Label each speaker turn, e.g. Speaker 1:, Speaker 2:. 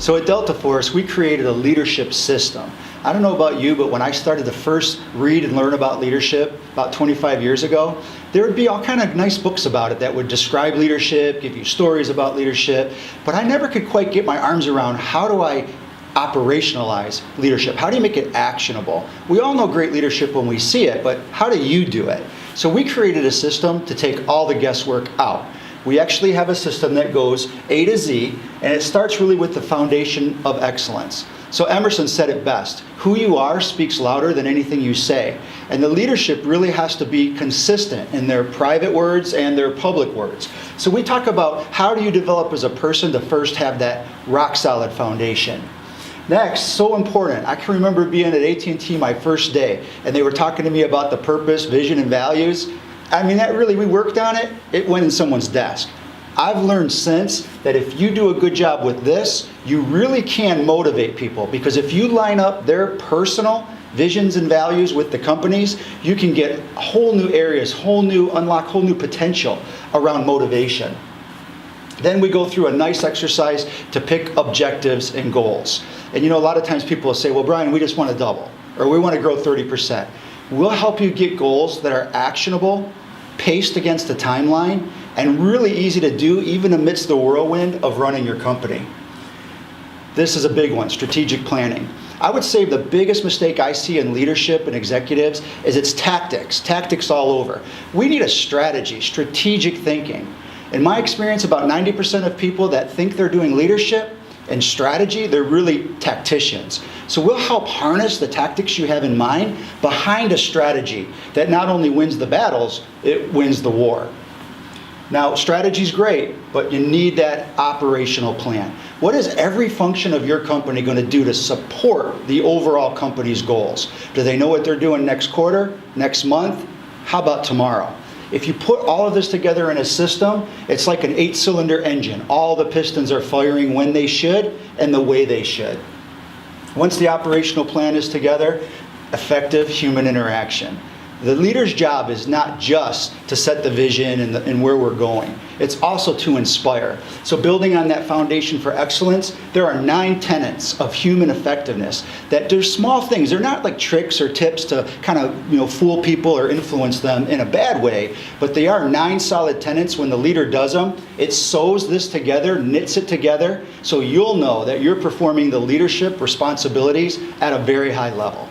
Speaker 1: So at Delta Force, we created a leadership system. I don't know about you, but when I started to first read and learn about leadership about 25 years ago, there would be all kind of nice books about it that would describe leadership, give you stories about leadership, but I never could quite get my arms around how do I operationalize leadership? How do you make it actionable? We all know great leadership when we see it, but how do you do it? So we created a system to take all the guesswork out. We actually have a system that goes A to Z, and it starts really with the foundation of excellence. So Emerson said it best, who you are speaks louder than anything you say. And the leadership really has to be consistent in their private words and their public words. So we talk about how do you develop as a person to first have that rock solid foundation. Next, so important, I can remember being at AT&T my first day, and they were talking to me about the purpose, vision, and values. I mean, that really, we worked on it, it went in someone's desk. I've learned since that if you do a good job with this, you really can motivate people, because if you line up their personal visions and values with the company's, you can get whole new areas, unlock whole new potential around motivation. Then we go through a nice exercise to pick objectives and goals. And you know, a lot of times people will say, well, Brian, we just want to double, or we want to grow 30%. We'll help you get goals that are actionable, paced against a timeline, and really easy to do even amidst the whirlwind of running your company. This is a big one, strategic planning. I would say the biggest mistake I see in leadership and executives is it's tactics all over. We need a strategy, strategic thinking. In my experience, about 90% of people that think they're doing leadership and strategy, they're really tacticians. So we'll help harness the tactics you have in mind behind a strategy that not only wins the battles, it wins the war. Now, strategy's great, but you need that operational plan. What is every function of your company going to do to support the overall company's goals? Do they know what they're doing next quarter, next month? How about tomorrow? If you put all of this together in a system, it's like an 8-cylinder engine. All the pistons are firing when they should and the way they should. Once the operational plan is together, effective human interaction. The leader's job is not just to set the vision and where we're going. It's also to inspire. So building on that foundation for excellence, there are 9 tenets of human effectiveness that they're small things. They're not like tricks or tips to kind of fool people or influence them in a bad way, but they are 9 solid tenets. When the leader does them, it sews this together, knits it together, so you'll know that you're performing the leadership responsibilities at a very high level.